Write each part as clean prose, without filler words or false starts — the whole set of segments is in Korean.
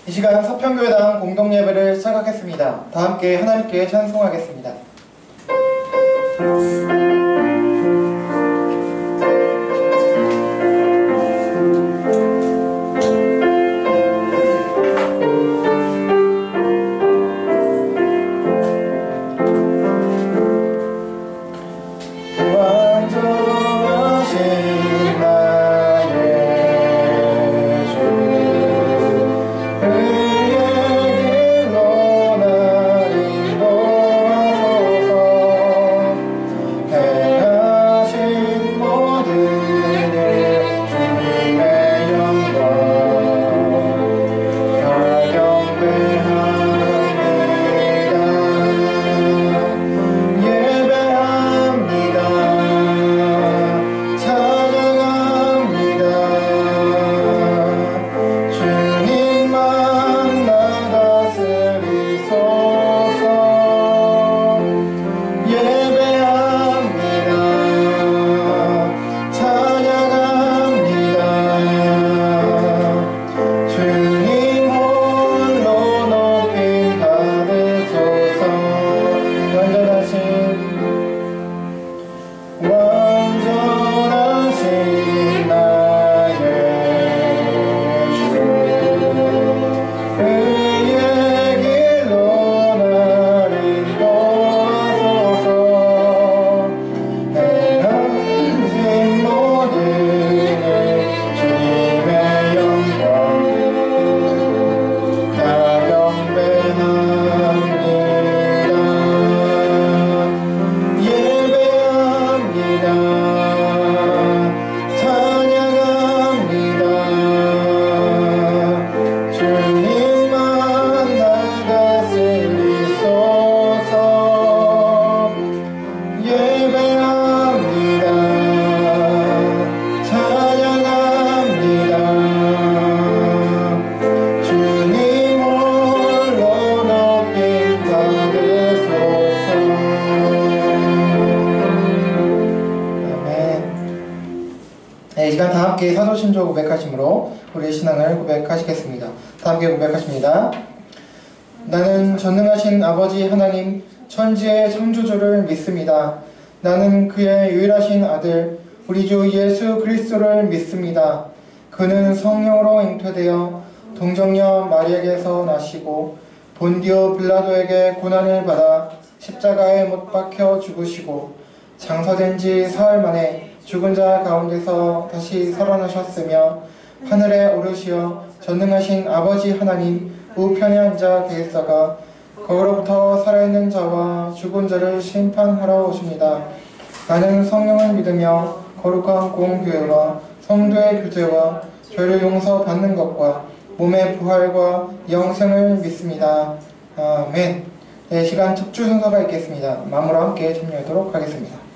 이 시간 서평교회당 공동예배를 시작하겠습니다. 다 함께 하나님께 찬송하겠습니다. 이 시간 다 함께 사도신조 고백하심으로 우리의 신앙을 고백하시겠습니다. 다 함께 고백하십니다. 나는 전능하신 아버지 하나님 천지의 창조주를 믿습니다. 나는 그의 유일하신 아들 우리 주 예수 그리스도를 믿습니다. 그는 성령으로 잉태되어 동정녀 마리에게서 나시고 본디오 빌라도에게 고난을 받아 십자가에 못 박혀 죽으시고 장사된 지 사흘 만에 죽은 자 가운데서 다시 살아나셨으며 하늘에 오르시어 전능하신 아버지 하나님 우편에 앉아 계시다가 거기로부터 살아있는 자와 죽은 자를 심판하러 오십니다. 나는 성령을 믿으며 거룩한 공교회와 성도의 교제와 죄를 용서받는 것과 몸의 부활과 영생을 믿습니다. 아멘. 네, 시간 척주 순서가 있겠습니다. 마무로 함께 참여하도록 하겠습니다.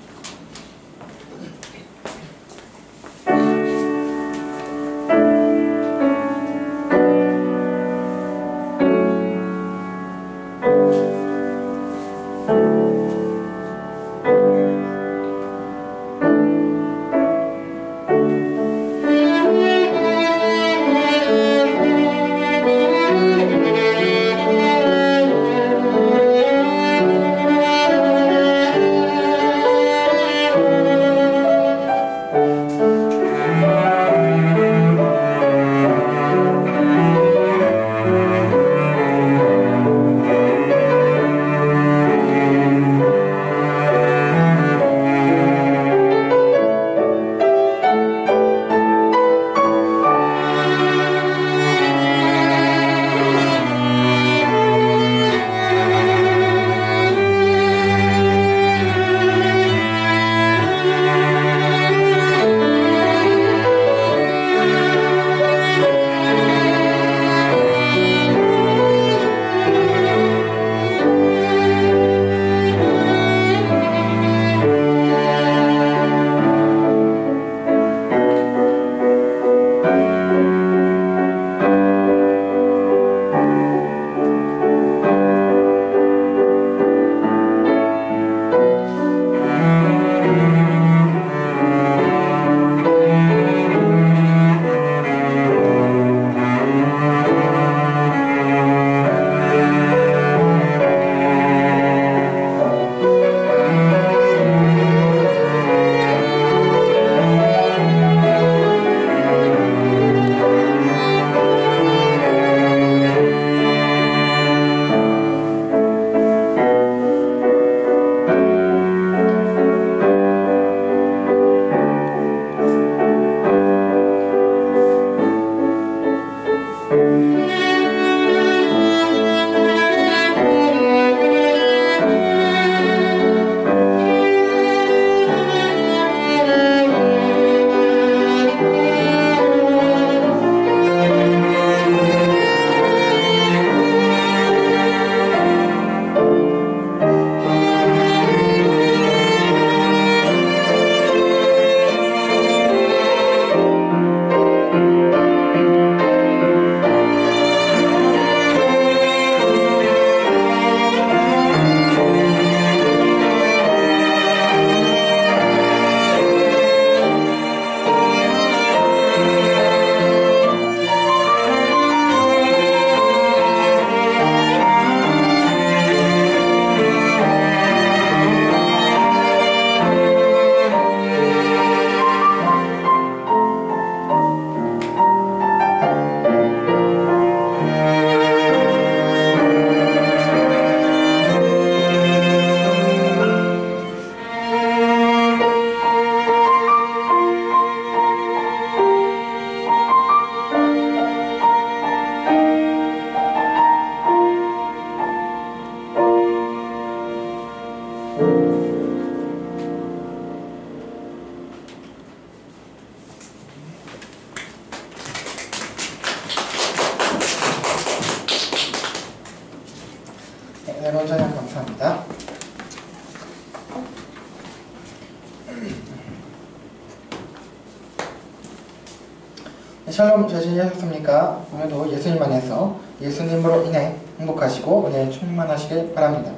샬롬 잘 지내셨습니까? 오늘도 예수님 안에서 예수님으로 인해 행복하시고 은혜에 충만하시길 바랍니다.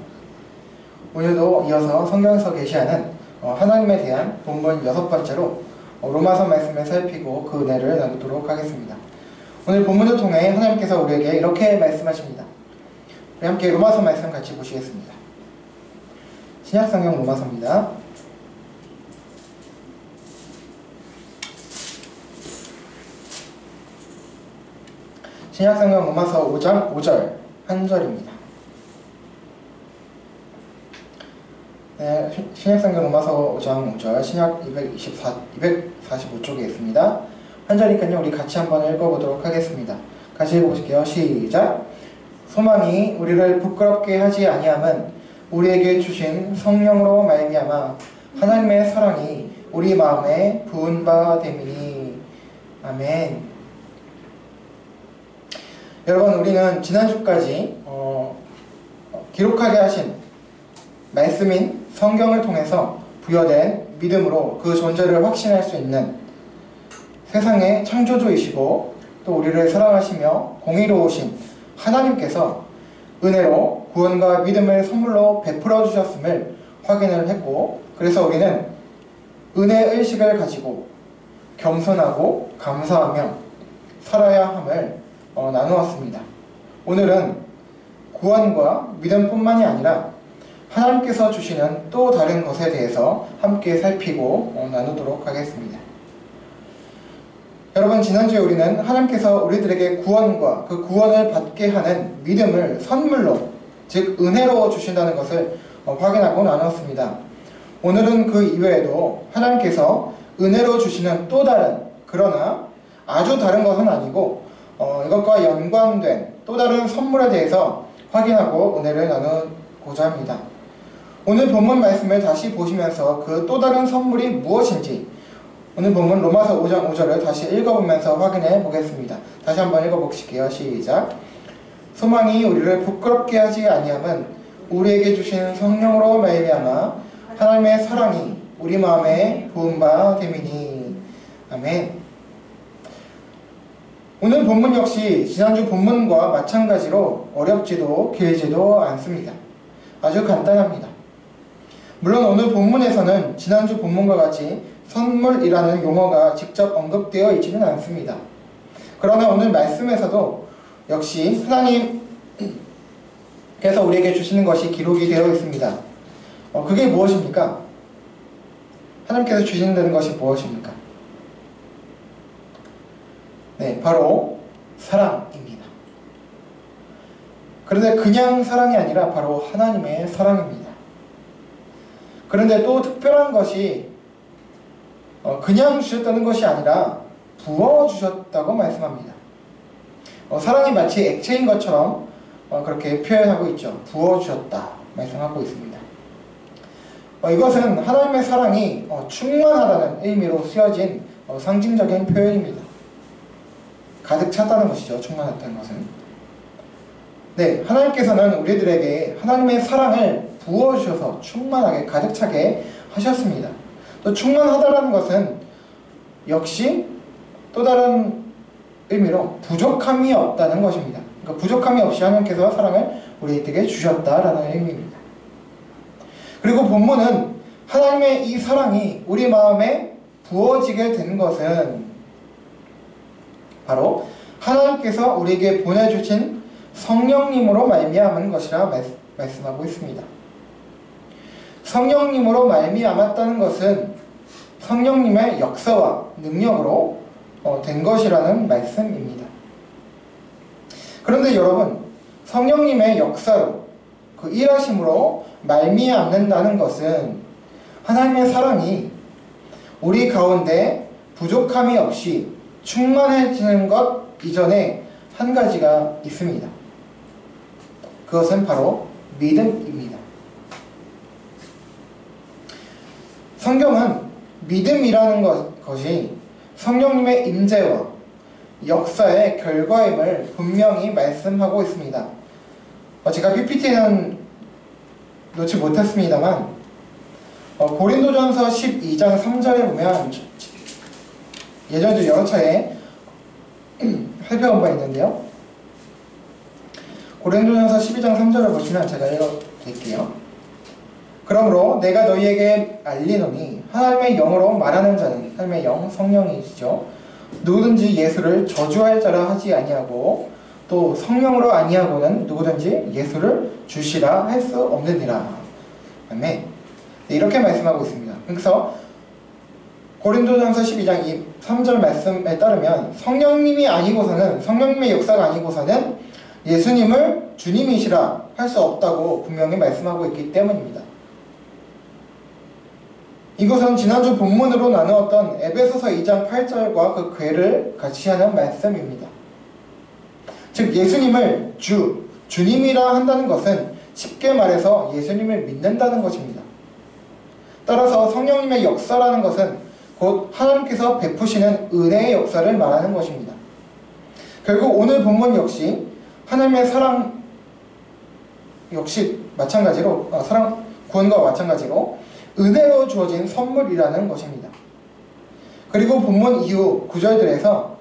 오늘도 이어서 성경에서 계시하는 하나님에 대한 본문 6번째로 로마서 말씀을 살피고 그 은혜를 나누도록 하겠습니다. 오늘 본문을 통해 하나님께서 우리에게 이렇게 말씀하십니다. 우리 함께 로마서 말씀 같이 보시겠습니다. 신약성경 로마서입니다. 신약성경 로마서 5장 5절 한 절입니다. 네, 신약성경 로마서 5장 5절 신약 245쪽에 있습니다. 한 절이니까요 우리 같이 한번 읽어보도록 하겠습니다. 같이 읽어보실게요. 시작. 소망이 우리를 부끄럽게 하지 아니함은 우리에게 주신 성령으로 말미암아 하나님의 사랑이 우리 마음에 부은 바 됨이니. 아멘. 여러분, 우리는 지난주까지 기록하게 하신 말씀인 성경을 통해서 부여된 믿음으로 그 존재를 확신할 수 있는 세상의 창조주이시고 또 우리를 사랑하시며 공의로우신 하나님께서 은혜로 구원과 믿음을 선물로 베풀어 주셨음을 확인을 했고, 그래서 우리는 은혜 의식을 가지고 겸손하고 감사하며 살아야 함을 나누었습니다. 오늘은 구원과 믿음뿐만이 아니라 하나님께서 주시는 또 다른 것에 대해서 함께 살피고 나누도록 하겠습니다. 여러분, 지난주에 우리는 하나님께서 우리들에게 구원과 그 구원을 받게 하는 믿음을 선물로, 즉 은혜로 주신다는 것을 확인하고 나눴습니다. 오늘은 그 이외에도 하나님께서 은혜로 주시는 또 다른, 그러나 아주 다른 것은 아니고 이것과 연관된 또 다른 선물에 대해서 확인하고 은혜를 나누고자 합니다. 오늘 본문 말씀을 다시 보시면서 그 또 다른 선물이 무엇인지 오늘 본문 로마서 5장 5절을 다시 읽어보면서 확인해 보겠습니다. 다시 한번 읽어보실게요. 시작. 소망이 우리를 부끄럽게 하지 아니함은 우리에게 주신 성령으로 말미암아 하나님의 사랑이 우리 마음에 부은 바 됨이니. 아멘. 오늘 본문 역시 지난주 본문과 마찬가지로 어렵지도 길지도 않습니다. 아주 간단합니다. 물론 오늘 본문에서는 지난주 본문과 같이 선물이라는 용어가 직접 언급되어 있지는 않습니다. 그러나 오늘 말씀에서도 역시 하나님께서 우리에게 주시는 것이 기록이 되어 있습니다. 그게 무엇입니까? 하나님께서 주신다는 것이 무엇입니까? 네, 바로 사랑입니다. 그런데 그냥 사랑이 아니라 바로 하나님의 사랑입니다. 그런데 또 특별한 것이 그냥 주셨다는 것이 아니라 부어주셨다고 말씀합니다. 사랑이 마치 액체인 것처럼 그렇게 표현하고 있죠. 부어주셨다 말씀하고 있습니다. 이것은 하나님의 사랑이 충만하다는 의미로 쓰여진 상징적인 표현입니다. 가득 찼다는 것이죠. 충만했다는 것은. 네, 하나님께서는 우리들에게 하나님의 사랑을 부어주셔서 충만하게 가득 차게 하셨습니다. 또 충만하다는 것은 역시 또 다른 의미로 부족함이 없다는 것입니다. 그러니까 부족함이 없이 하나님께서 사랑을 우리에게 주셨다라는 의미입니다. 그리고 본문은 하나님의 이 사랑이 우리 마음에 부어지게 된 것은 바로 하나님께서 우리에게 보내주신 성령님으로 말미암은 것이라 말씀하고 있습니다. 성령님으로 말미암았다는 것은 성령님의 역사와 능력으로 된 것이라는 말씀입니다. 그런데 여러분, 성령님의 역사로 그 일하심으로 말미암는다는 것은 하나님의 사랑이 우리 가운데 부족함이 없이 충만해지는 것 이전에 한 가지가 있습니다. 그것은 바로 믿음입니다. 성경은 믿음이라는 것이 성령님의 임재와 역사의 결과임을 분명히 말씀하고 있습니다. 제가 PPT에는 놓지 못했습니다만 고린도전서 12장 3절에 보면 예전에도 여러 차례 살펴본 바 있는데요. 고린도전서 12장 3절을 보시면 제가 읽어드릴게요. 그러므로 내가 너희에게 알리노니 하나님의 영으로 말하는 자는, 하나님의 영, 성령이시죠, 누구든지 예수를 저주할 자라 하지 아니하고 또 성령으로 아니하고는 누구든지 예수를 주시라 할 수 없느니라. 아멘. 네, 이렇게 말씀하고 있습니다. 그래서 고린도전서 12장 3절 말씀에 따르면 성령님이 아니고서는, 성령님의 역사가 아니고서는 예수님을 주님이시라 할 수 없다고 분명히 말씀하고 있기 때문입니다. 이것은 지난주 본문으로 나누었던 에베소서 2장 8절과 그 궤를 같이 하는 말씀입니다. 즉 예수님을 주님이라 한다는 것은 쉽게 말해서 예수님을 믿는다는 것입니다. 따라서 성령님의 역사라는 것은 곧 하나님께서 베푸시는 은혜의 역사를 말하는 것입니다. 결국 오늘 본문 역시 하나님의 사랑 역시 마찬가지로 구원과 마찬가지로 은혜로 주어진 선물이라는 것입니다. 그리고 본문 이후 구절들에서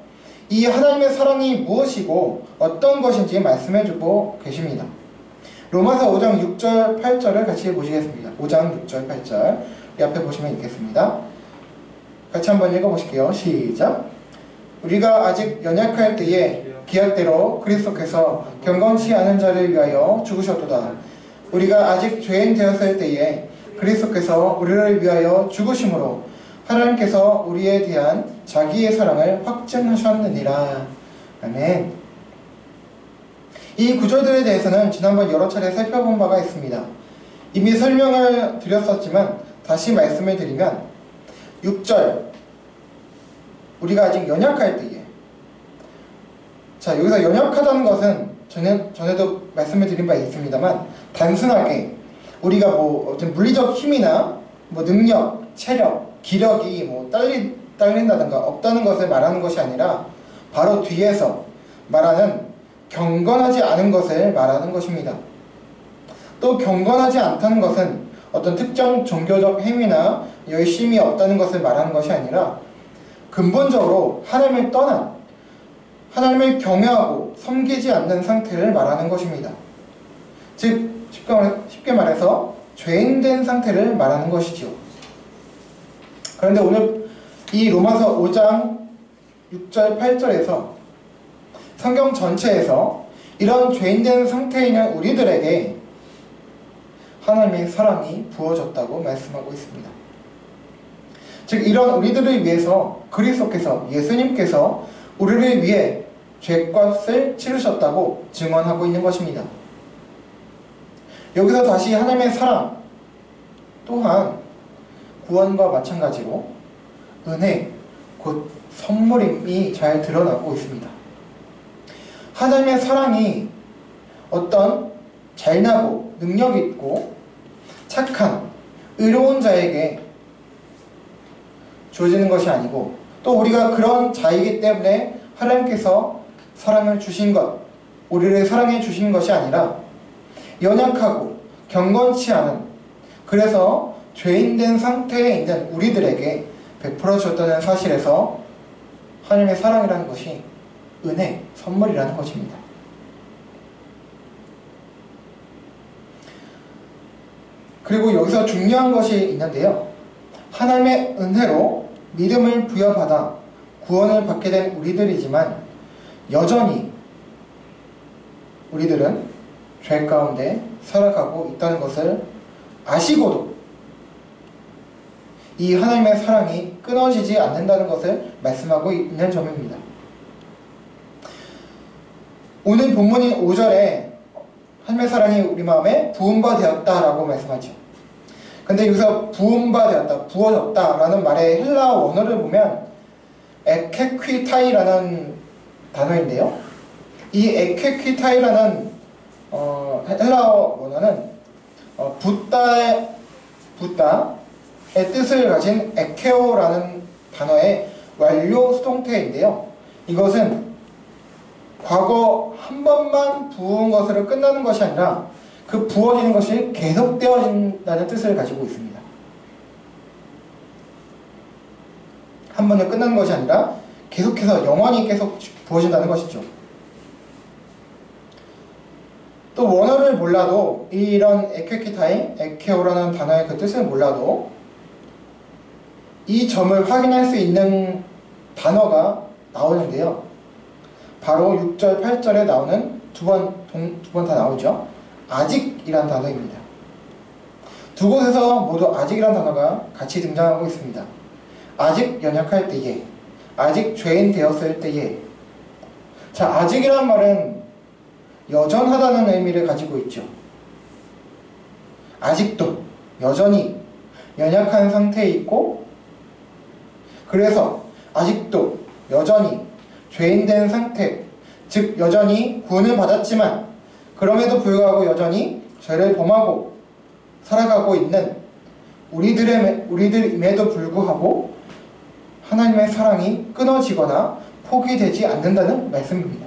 이 하나님의 사랑이 무엇이고 어떤 것인지 말씀해주고 계십니다. 로마서 5장 6절 8절을 같이 보시겠습니다. 5장 6절 8절 옆에 보시면 있겠습니다. 같이 한번 읽어보실게요. 시작. 우리가 아직 연약할 때에 기약대로 그리스도께서 경건치 않은 자를 위하여 죽으셨도다. 우리가 아직 죄인 되었을 때에 그리스도께서 우리를 위하여 죽으심으로 하나님께서 우리에 대한 자기의 사랑을 확증하셨느니라. 아멘. 이 구절들에 대해서는 지난번 여러 차례 살펴본 바가 있습니다. 이미 설명을 드렸었지만 다시 말씀을 드리면 6절 우리가 아직 연약할 때에, 자 여기서 연약하다는 것은 전에도 말씀을 드린 바 있습니다만 단순하게 우리가 어떤 물리적 힘이나 능력, 체력, 기력이 딸린다든가 없다는 것을 말하는 것이 아니라 바로 뒤에서 말하는 경건하지 않은 것을 말하는 것입니다. 또 경건하지 않다는 것은 어떤 특정 종교적 행위나 열심이 없다는 것을 말하는 것이 아니라 근본적으로 하나님을 떠난, 하나님을 경외하고 섬기지 않는 상태를 말하는 것입니다. 즉 쉽게 말해서 죄인된 상태를 말하는 것이죠. 그런데 오늘 이 로마서 5장 6절 8절에서 성경 전체에서 이런 죄인된 상태에 있는 우리들에게 하나님의 사랑이 부어졌다고 말씀하고 있습니다. 즉 이런 우리들을 위해서 그리스도께서, 예수님께서 우리를 위해 죄값을 치르셨다고 증언하고 있는 것입니다. 여기서 다시 하나님의 사랑 또한 구원과 마찬가지로 은혜, 곧 선물임이 잘 드러나고 있습니다. 하나님의 사랑이 어떤 잘나고 능력있고 착한 의로운 자에게 주어지는 것이 아니고 또 우리가 그런 자이기 때문에 하나님께서 사랑을 주신 것, 우리를 사랑해 주신 것이 아니라 연약하고 경건치 않은, 그래서 죄인된 상태에 있는 우리들에게 베풀어 줬다는 사실에서 하나님의 사랑이라는 것이 은혜, 선물이라는 것입니다. 그리고 여기서 중요한 것이 있는데요. 하나님의 은혜로 믿음을 부여받아 구원을 받게 된 우리들이지만 여전히 우리들은 죄 가운데 살아가고 있다는 것을 아시고도 이 하나님의 사랑이 끊어지지 않는다는 것을 말씀하고 있는 점입니다. 오늘 본문인 5절에 하나님의 사랑이 우리 마음에 부음바 되었다라고 말씀하죠. 근데 여기서 부음바 되었다, 부어졌다 라는 말의 헬라어 원어를 보면 에케퀴타이라는 단어인데요. 이 에케퀴타이라는 헬라어 원어는 붓다의 뜻을 가진 에케오라는 단어의 완료 수동태인데요. 이것은 과거 한 번만 부은 것으로 끝나는 것이 아니라 그 부어지는 것이 계속되어진다는 뜻을 가지고 있습니다. 한 번에 끝나는 것이 아니라 계속해서 영원히 계속 부어진다는 것이죠. 또 원어를 몰라도 이런 에케키타이, 에케오라는 단어의 그 뜻을 몰라도 이 점을 확인할 수 있는 단어가 나오는데요. 바로 6절, 8절에 나오는 두 번 다 나오죠. 아직이란 단어입니다. 두 곳에서 모두 아직이란 단어가 같이 등장하고 있습니다. 아직 연약할 때에, 아직 죄인 되었을 때에. 자, 아직이란 말은 여전하다는 의미를 가지고 있죠. 아직도 여전히 연약한 상태에 있고, 그래서 아직도 여전히 죄인된 상태, 즉 여전히 구원을 받았지만 그럼에도 불구하고 여전히 죄를 범하고 살아가고 있는 우리들임에도 불구하고 하나님의 사랑이 끊어지거나 포기되지 않는다는 말씀입니다.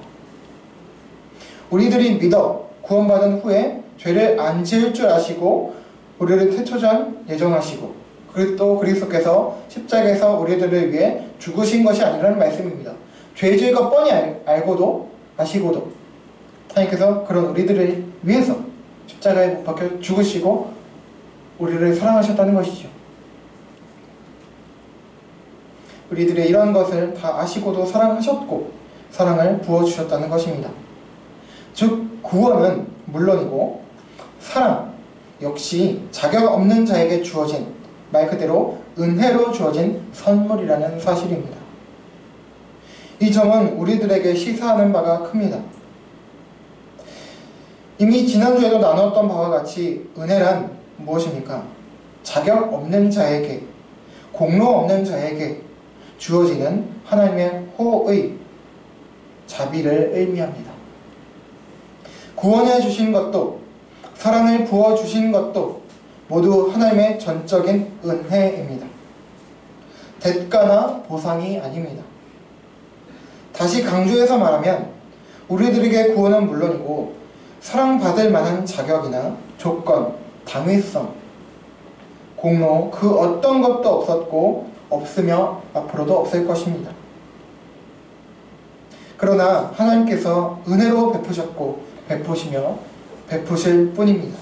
우리들이 믿어 구원받은 후에 죄를 안 지을 줄 아시고 우리를 태초전 예정하시고 또 그리스도께서 십자가에서 우리들을 위해 죽으신 것이 아니라는 말씀입니다. 죄질 것 뻔히 알고도 아시고도 하나님께서 그런 우리들을 위해서 십자가에 못 박혀 죽으시고 우리를 사랑하셨다는 것이죠. 우리들의 이런 것을 다 아시고도 사랑하셨고 사랑을 부어주셨다는 것입니다. 즉 구원은 물론이고 사랑 역시 자격 없는 자에게 주어진 말 그대로 은혜로 주어진 선물이라는 사실입니다. 이 점은 우리들에게 시사하는 바가 큽니다. 이미 지난주에도 나눴던 바와 같이 은혜란 무엇입니까? 자격 없는 자에게, 공로 없는 자에게 주어지는 하나님의 호의, 자비를 의미합니다. 구원해 주신 것도 사랑을 부어 주신 것도 모두 하나님의 전적인 은혜입니다. 대가나 보상이 아닙니다. 다시 강조해서 말하면 우리들에게 구원은 물론이고 사랑받을 만한 자격이나 조건, 당위성, 공로 그 어떤 것도 없었고 없으며 앞으로도 없을 것입니다. 그러나 하나님께서 은혜로 베푸셨고 베푸시며 베푸실 뿐입니다.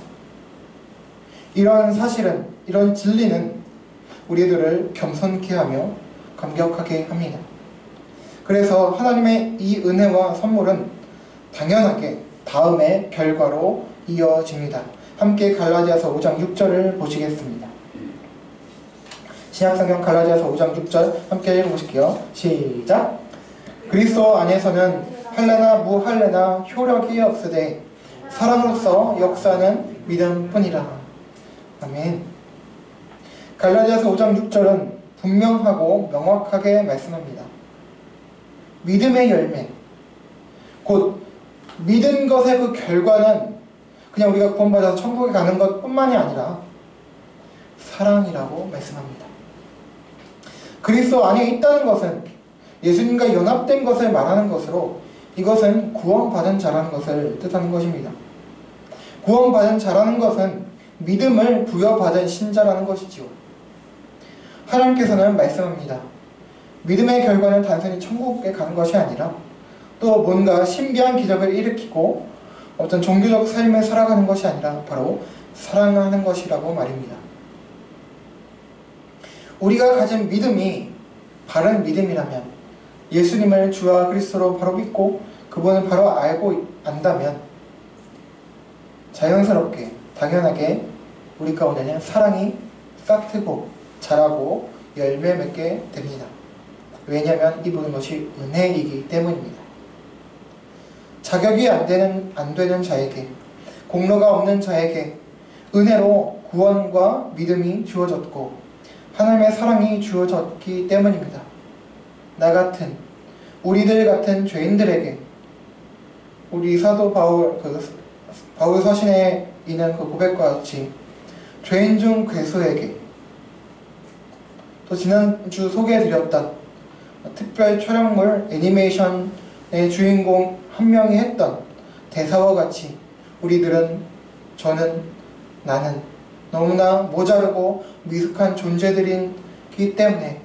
이런 사실은, 이런 진리는 우리들을 겸손케 하며 감격하게 합니다. 그래서 하나님의 이 은혜와 선물은 당연하게 다음의 결과로 이어집니다. 함께 갈라디아서 5장 6절을 보시겠습니다. 신약성경 갈라디아서 5장 6절 함께 읽어보실게요. 시작! 그리스도 안에서는 할례나 무할례나 효력이 없으되 사랑으로서 역사는 믿음뿐이라. 아멘. 갈라디아서 5장 6절은 분명하고 명확하게 말씀합니다. 믿음의 열매, 곧 믿은 것의 그 결과는 그냥 우리가 구원받아서 천국에 가는 것 뿐만이 아니라 사랑이라고 말씀합니다. 그리스도 안에 있다는 것은 예수님과 연합된 것을 말하는 것으로 이것은 구원받은 자라는 것을 뜻하는 것입니다. 구원받은 자라는 것은 믿음을 부여받은 신자라는 것이지요. 하나님께서는 말씀합니다. 믿음의 결과는 단순히 천국에 가는 것이 아니라 또 뭔가 신비한 기적을 일으키고 어떤 종교적 삶을 살아가는 것이 아니라 바로 사랑하는 것이라고 말입니다. 우리가 가진 믿음이 바른 믿음이라면 예수님을 주와 그리스도로 바로 믿고 그분을 바로 안다면 자연스럽게 당연하게 우리 가운데는 사랑이 싹트고 자라고 열매 맺게 됩니다. 왜냐하면 이 모든 것이 은혜이기 때문입니다. 자격이 안 되는 자에게, 공로가 없는 자에게 은혜로 구원과 믿음이 주어졌고 하나님의 사랑이 주어졌기 때문입니다. 나 같은, 우리들 같은 죄인들에게 우리 사도 바울 서신에 있는 그 고백과 같이 죄인 중 괴수에게 또 지난주 소개해드렸던 특별 촬영물 애니메이션의 주인공 한 명이 했던 대사와 같이 우리들은, 저는, 나는 너무나 모자르고 미숙한 존재들이기 때문에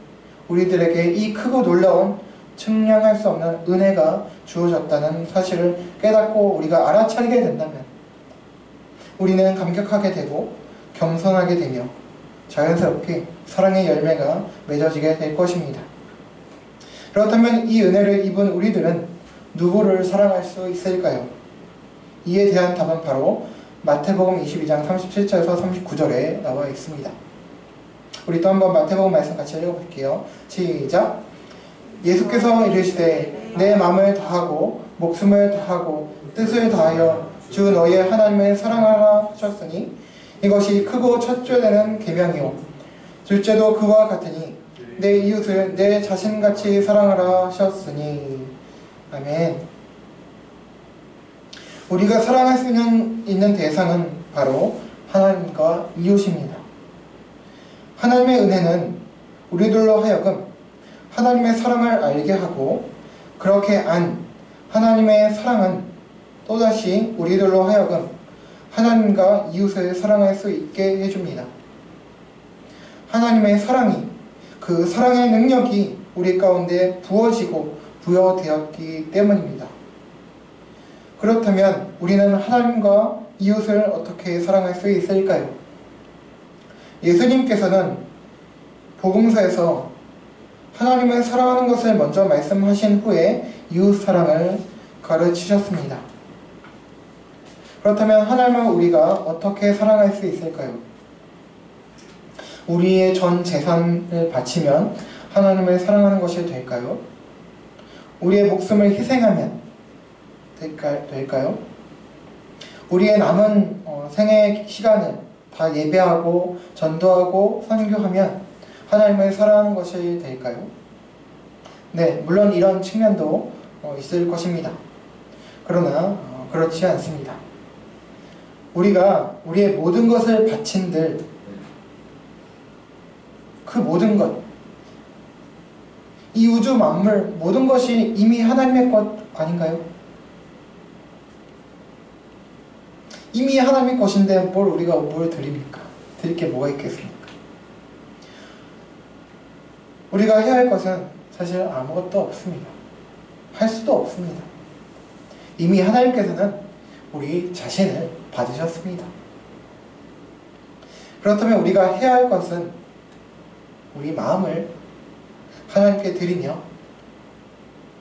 우리들에게 이 크고 놀라운 측량할 수 없는 은혜가 주어졌다는 사실을 깨닫고 우리가 알아차리게 된다면 우리는 감격하게 되고 겸손하게 되며 자연스럽게 사랑의 열매가 맺어지게 될 것입니다. 그렇다면 이 은혜를 입은 우리들은 누구를 사랑할 수 있을까요? 이에 대한 답은 바로 마태복음 22장 37절에서 39절에 나와 있습니다. 우리 또 한번 마태복음 말씀 같이 읽어볼게요. 시작! 예수께서 이르시되 내 마음을 다하고 목숨을 다하고 뜻을 다하여 주 너희의 하나님을 사랑하라 하셨으니 이것이 크고 첫째 되는 계명이요 둘째도 그와 같으니 내 이웃을 내 자신같이 사랑하라 하셨으니. 아멘. 우리가 사랑할 수 있는 대상은 바로 하나님과 이웃입니다. 하나님의 은혜는 우리들로 하여금 하나님의 사랑을 알게 하고 그렇게 안 하나님의 사랑은 또다시 우리들로 하여금 하나님과 이웃을 사랑할 수 있게 해줍니다. 하나님의 사랑이 그 사랑의 능력이 우리 가운데 부어지고 부여되었기 때문입니다. 그렇다면 우리는 하나님과 이웃을 어떻게 사랑할 수 있을까요? 예수님께서는 복음서에서 하나님을 사랑하는 것을 먼저 말씀하신 후에 이웃 사랑을 가르치셨습니다. 그렇다면 하나님을 우리가 어떻게 사랑할 수 있을까요? 우리의 전 재산을 바치면 하나님을 사랑하는 것이 될까요? 우리의 목숨을 희생하면 될까요? 우리의 남은 생애 시간을 다 예배하고 전도하고 선교하면 하나님을 사랑하는 것이 될까요? 네, 물론 이런 측면도 있을 것입니다. 그러나 그렇지 않습니다. 우리가 우리의 모든 것을 바친들 그 모든 것, 이 우주 만물 모든 것이 이미 하나님의 것 아닌가요? 이미 하나님의 것인데 우리가 뭘 드립니까? 드릴 게 뭐가 있겠습니까? 우리가 해야 할 것은 사실 아무것도 없습니다. 할 수도 없습니다. 이미 하나님께서는 우리 자신을 받으셨습니다. 그렇다면 우리가 해야 할 것은 우리 마음을 하나님께 드리며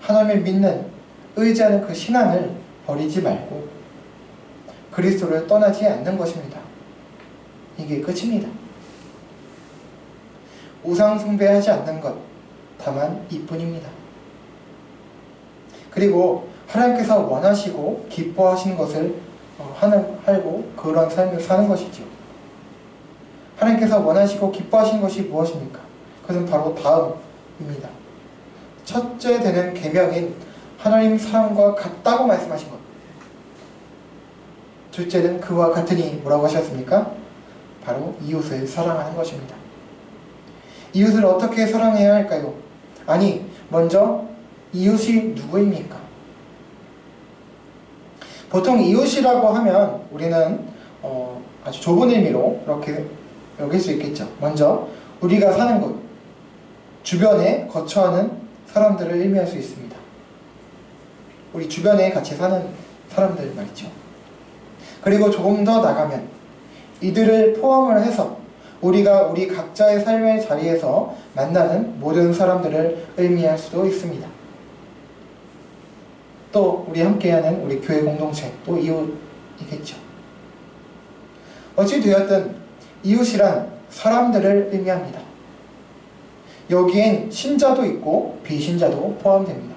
하나님을 믿는 의지하는 그 신앙을 버리지 말고 그리스도를 떠나지 않는 것입니다. 이게 끝입니다. 우상 숭배하지 않는 것 다만 이뿐입니다. 그리고 하나님께서 원하시고 기뻐하시는 것을 하고 그런 삶을 사는 것이죠. 하나님께서 원하시고 기뻐하시는 것이 무엇입니까? 그것은 바로 다음입니다. 첫째 되는 계명인 하나님 사랑과 같다고 말씀하신 것. 둘째는 그와 같으니 뭐라고 하셨습니까? 바로 이웃을 사랑하는 것입니다. 이웃을 어떻게 사랑해야 할까요? 아니, 먼저 이웃이 누구입니까? 보통 이웃이라고 하면 우리는 아주 좁은 의미로 이렇게 여길 수 있겠죠. 먼저 우리가 사는 곳, 주변에 거처하는 사람들을 의미할 수 있습니다. 우리 주변에 같이 사는 사람들 말이죠. 그리고 조금 더 나가면 이들을 포함을 해서 우리가 우리 각자의 삶의 자리에서 만나는 모든 사람들을 의미할 수도 있습니다. 또 우리 함께하는 우리 교회 공동체, 또 이웃이겠죠. 어찌 되었든 이웃이란 사람들을 의미합니다. 여기엔 신자도 있고 비신자도 포함됩니다.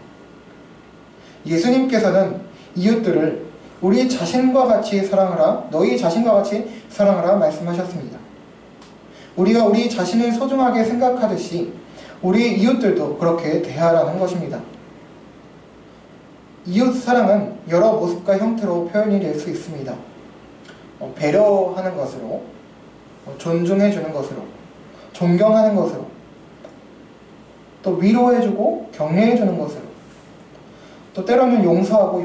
예수님께서는 이웃들을 우리 자신과 같이 사랑하라, 너희 자신과 같이 사랑하라 말씀하셨습니다. 우리가 우리 자신을 소중하게 생각하듯이 우리 이웃들도 그렇게 대하라는 것입니다. 이웃 사랑은 여러 모습과 형태로 표현이 될 수 있습니다. 배려하는 것으로, 존중해주는 것으로, 존경하는 것으로, 또 위로해주고 격려해주는 것으로, 또 때로는 용서하고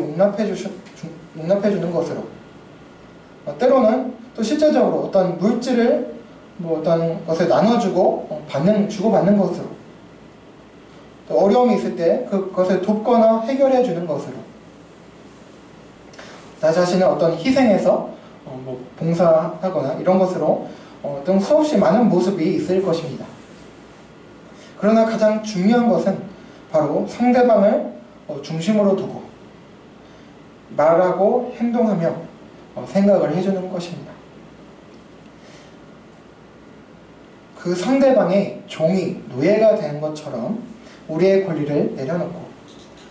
용납해주는 것으로, 때로는 또 실제적으로 어떤 물질을 어떤 것을 나눠주고 주고받는 것으로, 또 어려움이 있을 때 그것을 돕거나 해결해 주는 것으로, 나 자신을 어떤 희생해서 뭐 봉사하거나 이런 것으로 어떤 수없이 많은 모습이 있을 것입니다. 그러나 가장 중요한 것은 바로 상대방을 중심으로 두고 말하고 행동하며 생각을 해주는 것입니다. 그 상대방의 종이 노예가 되는 것처럼 우리의 권리를 내려놓고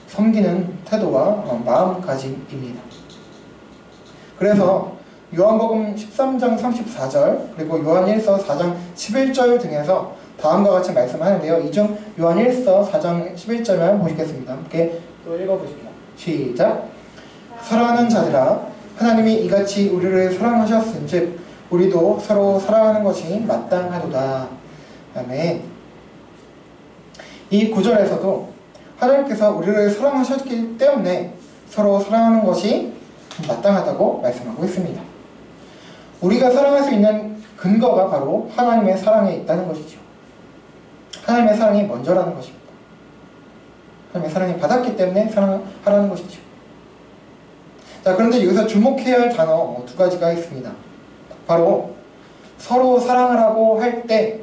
섬기는 태도와 마음가짐입니다. 그래서 요한복음 13장 34절 그리고 요한1서 4장 11절 등에서 다음과 같이 말씀하는데요. 이 중 요한1서 4장 11절만 보시겠습니다. 함께 또 읽어보십니다. 시작! 사랑하는 자들아, 하나님이 이같이 우리를 사랑하셨은즉 우리도 서로 사랑하는 것이 마땅하도다. 아멘. 이 구절에서도 하나님께서 우리를 사랑하셨기 때문에 서로 사랑하는 것이 마땅하다고 말씀하고 있습니다. 우리가 사랑할 수 있는 근거가 바로 하나님의 사랑에 있다는 것이죠. 하나님의 사랑이 먼저라는 것입니다. 하나님의 사랑이 받았기 때문에 사랑하라는 것이죠. 자, 그런데 여기서 주목해야 할 단어 두 가지가 있습니다. 바로 서로 사랑을 하고 할 때의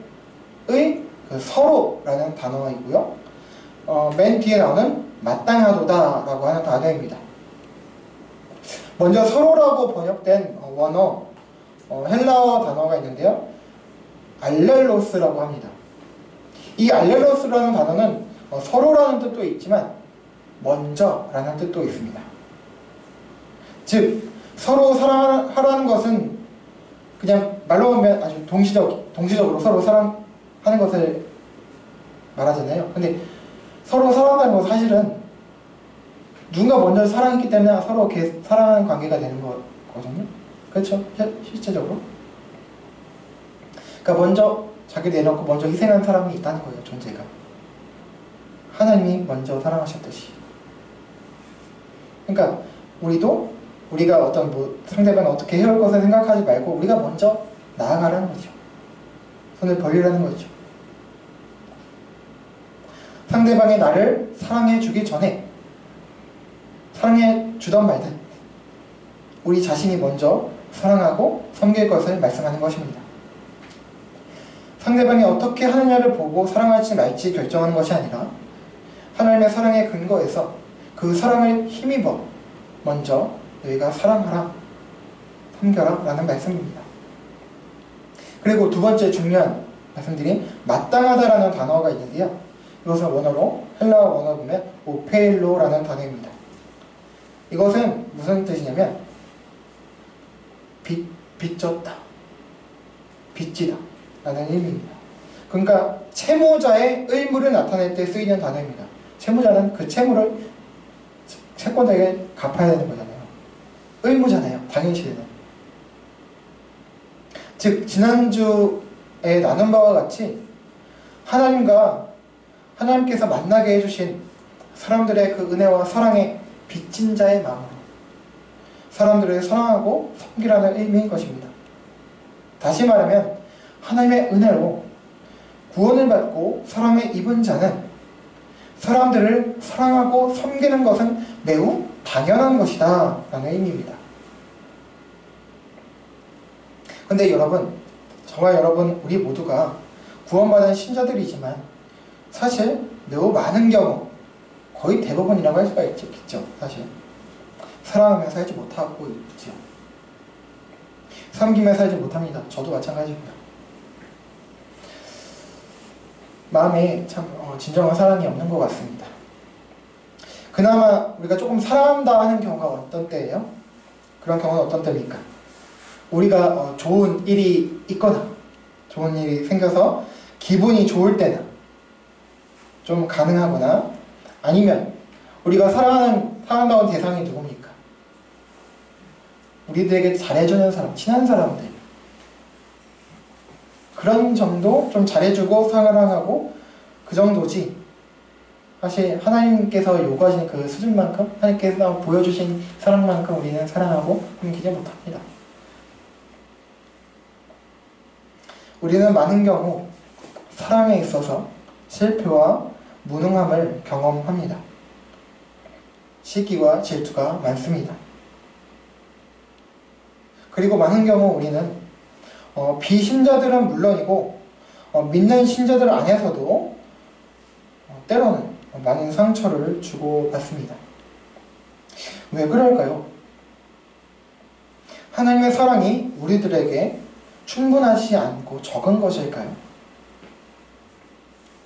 그 서로라는 단어이고요. 맨 뒤에 나오는 마땅하도다 라고 하는 단어입니다. 먼저 서로라고 번역된 원어 헬라어 단어가 있는데요. 알렐로스라고 합니다. 이 알렐로스라는 단어는 서로라는 뜻도 있지만 먼저라는 뜻도 있습니다. 즉 서로 사랑하라는 것은 그냥 말로 하면 아주 동시적으로 서로 사랑하는 것을 말하잖아요. 근데 서로 사랑한다는 것은 사실은 누군가 먼저 사랑했기 때문에 서로 사랑하는 관계가 되는 거거든요. 그렇죠? 실제적으로. 그러니까 먼저 자기 내놓고 먼저 희생한 사람이 있다는 거예요. 존재가. 하나님이 먼저 사랑하셨듯이. 그러니까 우리가 어떤 상대방을 어떻게 해올 것을 생각하지 말고 우리가 먼저 나아가라는 거죠. 손을 벌리라는 거죠. 상대방이 나를 사랑해 주기 전에 사랑해 주던 말든 우리 자신이 먼저 사랑하고 섬길 것을 말씀하는 것입니다. 상대방이 어떻게 하느냐를 보고 사랑할지 말지 결정하는 것이 아니라 하나님의 사랑의 근거에서 그 사랑을 힘입어 먼저 너희가 사랑하라, 섬겨라 라는 말씀입니다. 그리고 두 번째 중요한 말씀드린 마땅하다라는 단어가 있는데요. 이것은 원어로 헬라어 원어로 보면 오페일로라는 단어입니다. 이것은 무슨 뜻이냐면 빚졌다, 빚지다 라는 의미입니다. 그러니까 채무자의 의무를 나타낼 때 쓰이는 단어입니다. 채무자는 그 채무를 채권자에게 갚아야 되는 거잖아요. 의무잖아요. 당연시되는. 즉 지난주에 나눈 바와 같이 하나님께서 만나게 해주신 사람들의 그 은혜와 사랑에 빚진 자의 마음으로 사람들을 사랑하고 섬기라는 의미인 것입니다. 다시 말하면 하나님의 은혜로 구원을 받고 사랑에 입은 자는 사람들을 사랑하고 섬기는 것은 매우 당연한 것이다 라는 의미입니다. 근데 저와 여러분 우리 모두가 구원받은 신자들이지만 사실 매우 많은 경우 거의 대부분이라고 할 수가 있겠죠. 사실 사랑하며 살지 못하고 있죠. 섬기며 살지 못합니다. 저도 마찬가지입니다. 마음에 참 진정한 사랑이 없는 것 같습니다. 그나마 우리가 조금 사랑한다 하는 경우가 어떤 때예요? 그런 경우는 어떤 때입니까? 우리가 좋은 일이 있거나 좋은 일이 생겨서 기분이 좋을 때나 좀 가능하거나 아니면 우리가 사랑한다는 대상이 누굽니까? 우리들에게 잘해주는 사람, 친한 사람들 그런 정도 좀 잘해주고 사랑하고 그 정도지 사실 하나님께서 요구하시는 그 수준만큼 하나님께서 보여주신 사랑만큼 우리는 사랑하고 섬기지 못합니다. 우리는 많은 경우 사랑에 있어서 실패와 무능함을 경험합니다. 시기와 질투가 많습니다. 그리고 많은 경우 우리는 비신자들은 물론이고 믿는 신자들 안에서도 때로는 많은 상처를 주고받습니다. 왜 그럴까요? 하나님의 사랑이 우리들에게 충분하지 않고 적은 것일까요?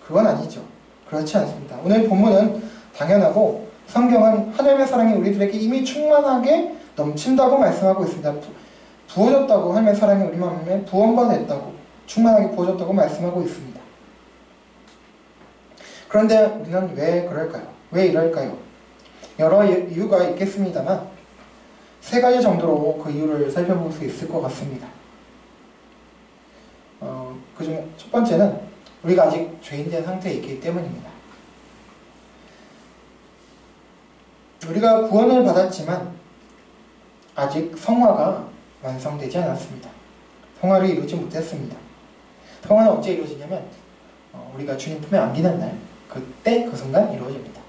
그건 아니죠. 그렇지 않습니다. 오늘 본문은 당연하고 성경은 하나님의 사랑이 우리들에게 이미 충만하게 넘친다고 말씀하고 있습니다. 부어졌다고, 하나님의 사랑이 우리 마음에 부어가 됐다고, 충만하게 부어졌다고 말씀하고 있습니다. 그런데 우리는 왜 그럴까요? 왜 이럴까요? 여러 이유가 있겠습니다만 세 가지 정도로 그 이유를 살펴볼 수 있을 것 같습니다. 그중 첫 번째는 우리가 아직 죄인된 상태에 있기 때문입니다. 우리가 구원을 받았지만 아직 성화가 완성되지 않았습니다. 성화를 이루지 못했습니다. 성화는 언제 이루어지냐면 우리가 주님 품에 안기는 날, 그때 그 순간 이루어집니다.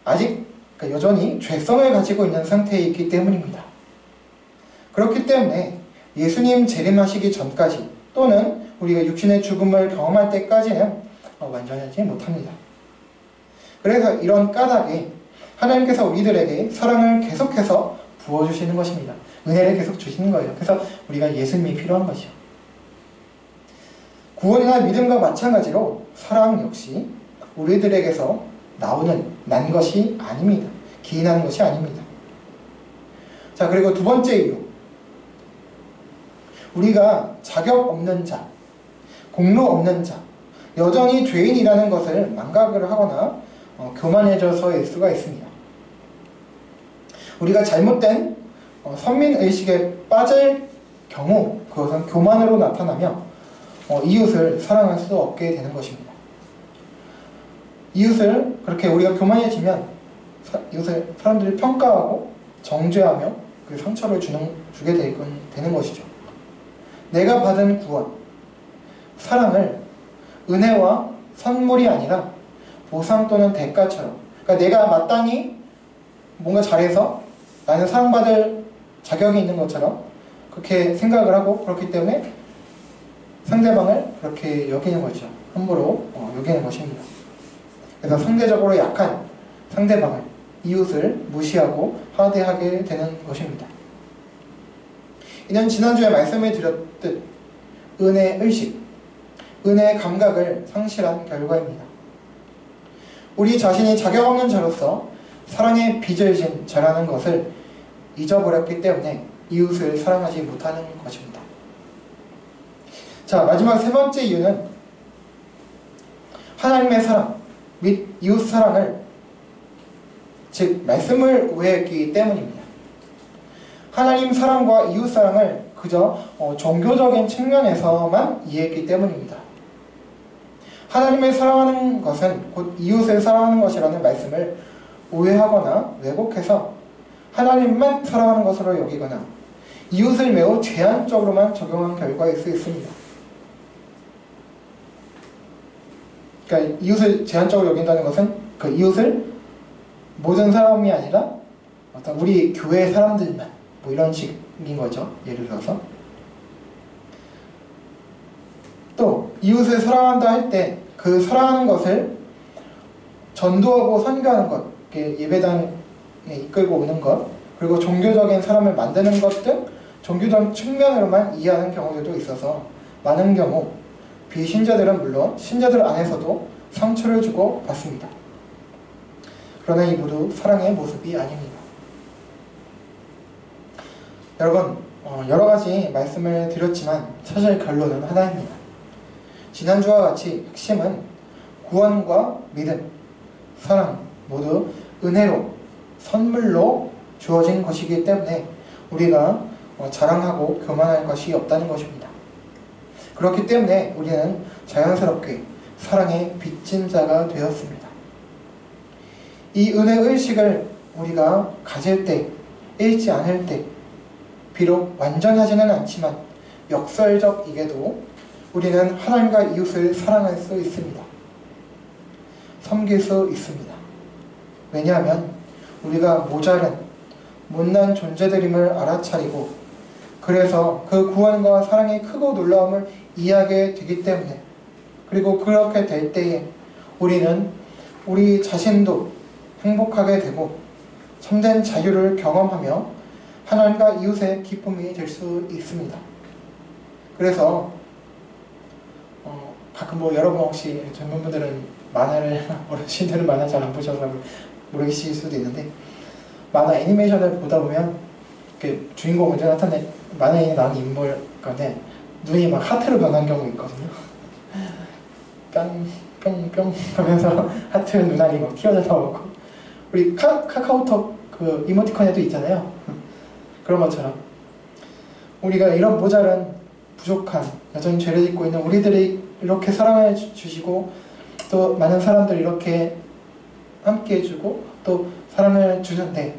아직 여전히 죄성을 가지고 있는 상태에 있기 때문입니다. 그렇기 때문에 예수님 재림하시기 전까지 또는 우리가 육신의 죽음을 경험할 때까지는 완전하지 못합니다. 그래서 이런 까닭에 하나님께서 우리들에게 사랑을 계속해서 부어주시는 것입니다. 은혜를 계속 주시는 거예요. 그래서 우리가 예수님이 필요한 것이요. 구원이나 믿음과 마찬가지로 사랑 역시 우리들에게서 난 것이 아닙니다. 기인하는 것이 아닙니다. 자, 그리고 두 번째 이유. 우리가 자격 없는 자, 공로 없는 자, 여전히 죄인이라는 것을 망각을 하거나 교만해져서일 수가 있습니다. 우리가 잘못된 선민의식에 빠질 경우 그것은 교만으로 나타나며 이웃을 사랑할 수 없게 되는 것입니다. 이웃을 그렇게 우리가 교만해지면 이웃을 사람들이 평가하고 정죄하며 그 상처를 주게 되는 것이죠. 내가 받은 구원, 사랑을 은혜와 선물이 아니라 보상 또는 대가처럼, 그러니까 내가 마땅히 뭔가 잘해서 나는 사랑받을 자격이 있는 것처럼 그렇게 생각을 하고, 그렇기 때문에 상대방을 그렇게 여기는 거죠. 함부로 여기는 것입니다. 그래서 상대적으로 약한 상대방을, 이웃을 무시하고 하대하게 되는 것입니다. 이는 지난주에 말씀을 드렸듯 은혜의식, 은혜의 감각을 상실한 결과입니다. 우리 자신이 자격 없는 자로서 사랑의 빚을 진 자라는 것을 잊어버렸기 때문에 이웃을 사랑하지 못하는 것입니다. 자, 마지막 세 번째 이유는 하나님의 사랑 및 이웃 사랑을, 즉 말씀을 오해했기 때문입니다. 하나님 사랑과 이웃 사랑을 그저 종교적인 측면에서만 이해했기 때문입니다. 하나님을 사랑하는 것은 곧 이웃을 사랑하는 것이라는 말씀을 오해하거나 왜곡해서 하나님만 사랑하는 것으로 여기거나 이웃을 매우 제한적으로만 적용한 결과일 수 있습니다. 그러니까 이웃을 제한적으로 여긴다는 것은 그 이웃을 모든 사람이 아니라 어떤 우리 교회 사람들만 뭐 이런 식인 거죠. 예를 들어서 또 이웃을 사랑한다 할 때 그 사랑하는 것을 전도하고 선교하는 것, 예배당에 이끌고 오는 것, 그리고 종교적인 사람을 만드는 것 등 종교적 측면으로만 이해하는 경우들도 있어서 많은 경우 비신자들은 물론 신자들 안에서도 상처를 주고 받습니다. 그러나 이 모두 사랑의 모습이 아닙니다. 여러분, 여러 가지 말씀을 드렸지만 사실 결론은 하나입니다. 지난주와 같이 핵심은 구원과 믿음, 사랑 모두 은혜로, 선물로 주어진 것이기 때문에 우리가 자랑하고 교만할 것이 없다는 것입니다. 그렇기 때문에 우리는 자연스럽게 사랑의 빚진 자가 되었습니다. 이 은혜의식을 우리가 가질 때, 잃지 않을 때, 비록 완전하지는 않지만 역설적이게도 우리는 하나님과 이웃을 사랑할 수 있습니다. 섬길 수 있습니다. 왜냐하면 우리가 모자른 못난 존재들임을 알아차리고 그래서 그 구원과 사랑의 크고 놀라움을 이해하게 되기 때문에, 그리고 그렇게 될 때에 우리는 우리 자신도 행복하게 되고 참된 자유를 경험하며 하나님과 이웃의 기쁨이 될 수 있습니다. 그래서 가끔 여러분 혹시 젊은 분들은 만화를 어르신들은 만화 잘 안 보셔서 모르실 수도 있는데, 만화 애니메이션을 보다 보면 그 주인공 먼저 나타낸 만화에 나오는 인물 가운데 눈이 막 하트로 변한 경우 있거든요. 뿅뿅뿅 하면서 하트 눈알이 막 튀어져 나오고, 우리 카카오톡 그 이모티콘에도 있잖아요. 그런 것처럼 우리가 이런 모자란 부족한 여전히 죄를 짓고 있는 우리들이 이렇게 사랑해 주시고 또 많은 사람들 이렇게 함께 해주고 또 사랑을 주는데,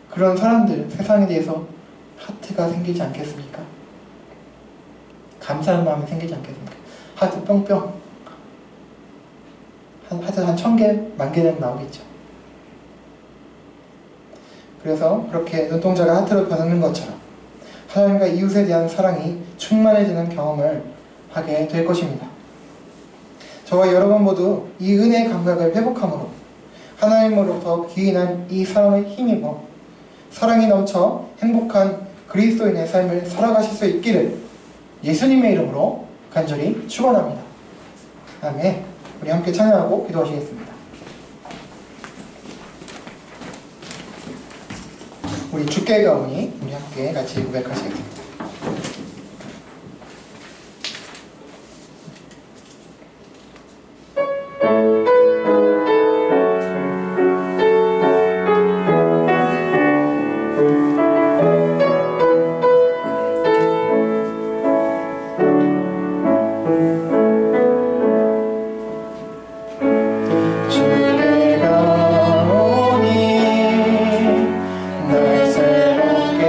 그런 사람들 세상에 대해서 하트가 생기지 않겠습니까? 감사한 마음이 생기지 않겠습니까? 하트 뿅뿅 하트 한 1000개, 10,000개는 나오겠죠. 그래서 그렇게 눈동자가 하트로 변하는 것처럼 하나님과 이웃에 대한 사랑이 충만해지는 경험을 하게 될 것입니다. 저와 여러분 모두 이 은혜의 감각을 회복함으로 하나님으로부터 기인한 이 사랑을 힘입어 사랑이 넘쳐 행복한 그리스도인의 삶을 살아가실 수 있기를 예수님의 이름으로 간절히 축원합니다. 아멘. 우리 함께 찬양하고 기도하시겠습니다. 우리 주께 가오니 우리 함께 같이 고백하시겠습니다. 날 새롭게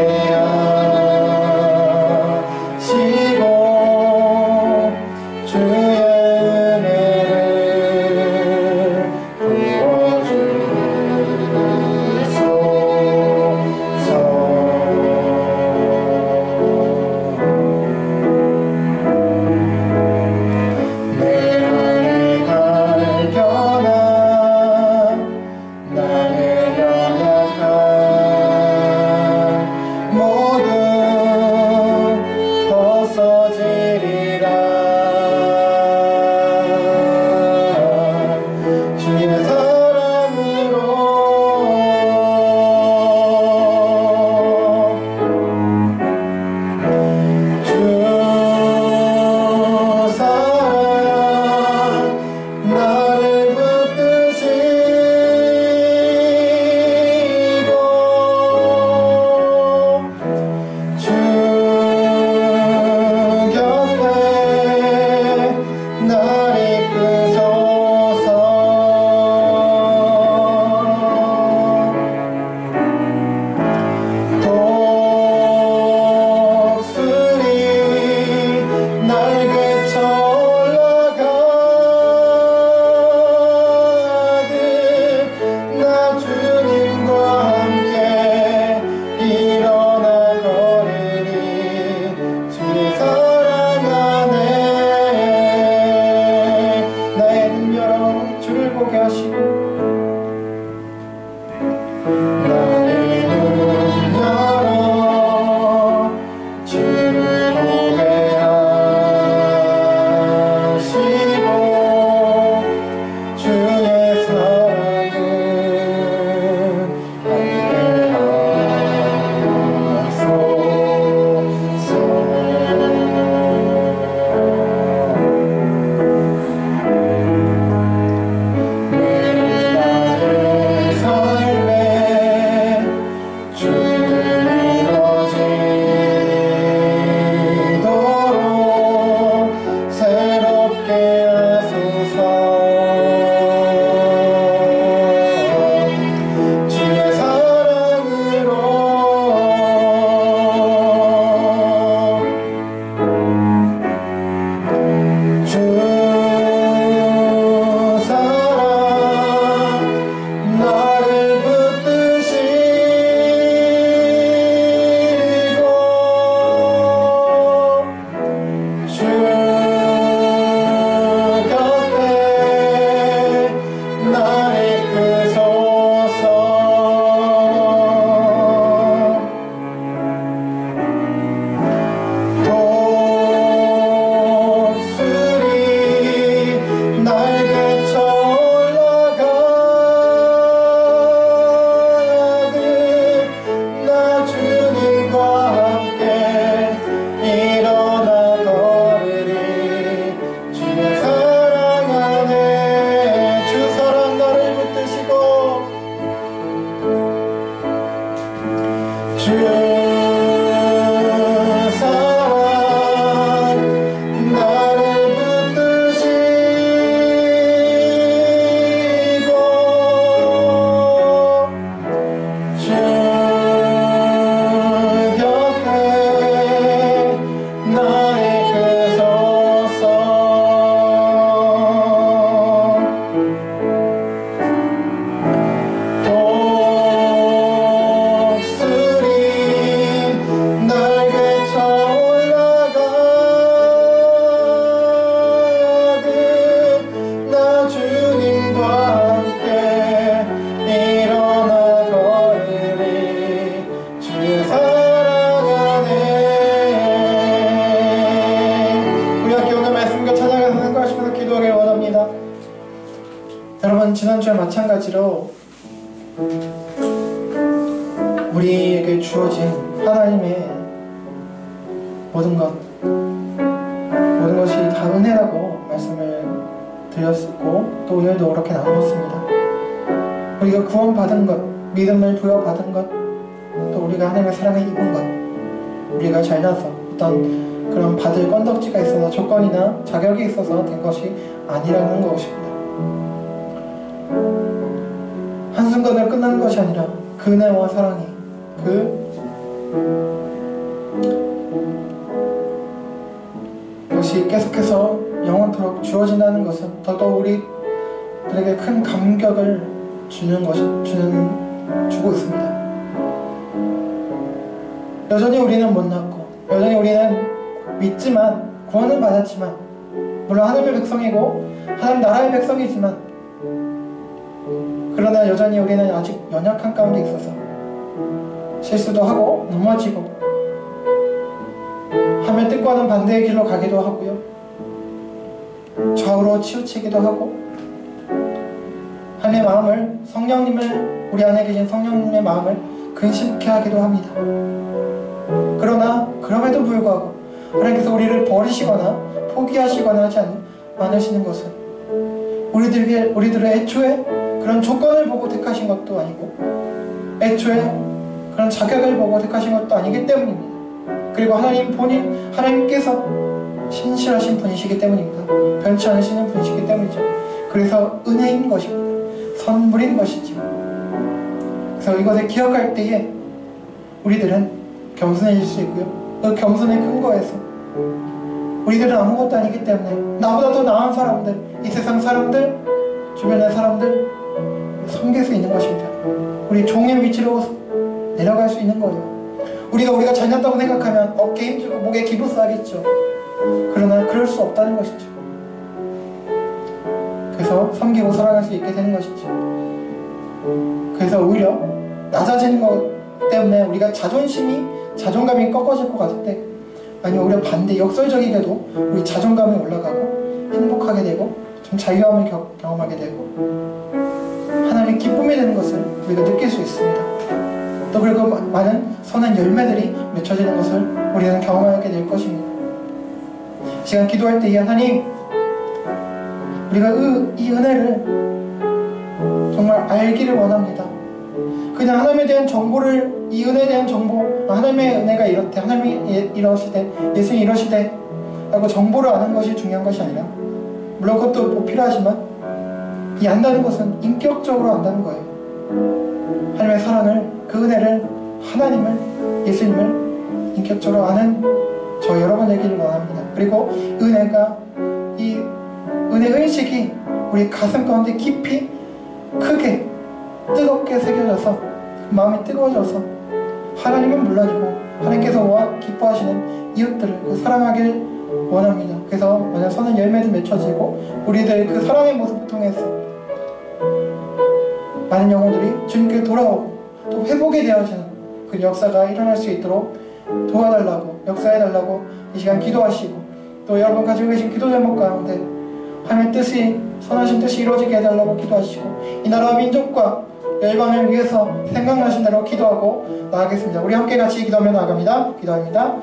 지난주에 마찬가지로 우리에게 주어진 하나님의 모든 것이 다 은혜라고 말씀을 드렸고 또 오늘도 그렇게 나누었습니다. 우리가 구원받은 것, 믿음을 부여받은 것, 또 우리가 하나님의 사랑을 입은 것, 우리가 잘나서 어떤 그런 받을 건덕지가 있어서 조건이나 자격이 있어서 된 것이 아니라는 것입니다. 한순간에 끝나는 것이 아니라 그 은혜와 사랑이 그것이 계속해서 영원토록 주어진다는 것은 더더욱 우리들에게 큰 감격을 주고 있습니다. 여전히 우리는 못났고 여전히 우리는 믿지만 구원은 받았지만 물론 하나님의 백성이고 하나님 나라의 백성이지만 그러나 여전히 우리는 아직 연약한 가운데 있어서 실수도 하고 넘어지고 하면 뜻과는 반대의 길로 가기도 하고요, 좌우로 치우치기도 하고 하나님의 마음을, 성령님을, 우리 안에 계신 성령님의 마음을 근심케 하기도 합니다. 그러나 그럼에도 불구하고 하나님께서 우리를 버리시거나 포기하시거나 하지 않으시는 것은 우리들의 애초에 그런 조건을 보고 택하신 것도 아니고 애초에 그런 자격을 보고 택하신 것도 아니기 때문입니다. 그리고 하나님께서 신실하신 분이시기 때문입니다. 변치 않으시는 분이시기 때문이죠. 그래서 은혜인 것입니다. 선물인 것이죠. 그래서 이것을 기억할 때에 우리들은 겸손해질 수 있고요, 그 겸손의 근거에서 우리들은 아무것도 아니기 때문에 나보다 더 나은 사람들, 이 세상 사람들, 주변의 사람들 섬길 수 있는 것입니다. 우리 종의 위치로 내려갈 수 있는 거예요. 우리가 잘났다고 생각하면 어깨에 힘주고 목에 기부 쌓겠죠. 그러나 그럴 수 없다는 것이죠. 그래서 섬기고 살아갈 수 있게 되는 것이죠. 그래서 오히려 낮아지는 것 때문에 우리가 자존감이 꺾어질 것 같을 때, 아니 오히려 반대 역설적이게도 우리 자존감이 올라가고 행복하게 되고 좀 자유함을 경험하게 되고 하나님의 기쁨이 되는 것을 우리가 느낄 수 있습니다. 또 그리고 많은 선한 열매들이 맺혀지는 것을 우리는 경험하게 될 것입니다. 이 시간 기도할 때 하나님, 우리가 이 은혜를 정말 알기를 원합니다. 그냥 하나님에 대한 정보를, 이 은혜에 대한 정보, 하나님의 은혜가 이렇대, 하나님이 이러시대, 예수님이 이러시대 라고 정보를 아는 것이 중요한 것이 아니라, 물론 그것도 꼭 필요하지만 이 안다는 것은 인격적으로 안다는 거예요. 하나님의 사랑을, 그 은혜를, 하나님을, 예수님을 인격적으로 아는 저 여러분 되기를 원합니다. 그리고 은혜가, 이 은혜 의식이 우리 가슴 가운데 깊이 크게 뜨겁게 새겨져서 마음이 뜨거워져서 하나님은 물론이고 하나님께서 기뻐하시는 이웃들을 사랑하길 원합니다. 그래서 만약 선한 열매도 맺혀지고 우리들 그 사랑의 모습을 통해서 많은 영혼들이 주님께 돌아오고 또 회복이 되어지는 그 역사가 일어날 수 있도록 도와달라고, 역사해달라고 이 시간 기도하시고, 또 여러분 가지고 계신 기도 제목 가운데 하나님의 뜻이, 선하신 뜻이 이루어지게 해달라고 기도하시고, 이 나라와 민족과 열방을 위해서 생각나신 대로 기도하고 나아가겠습니다. 우리 함께 같이 기도하며 나아갑니다. 기도합니다.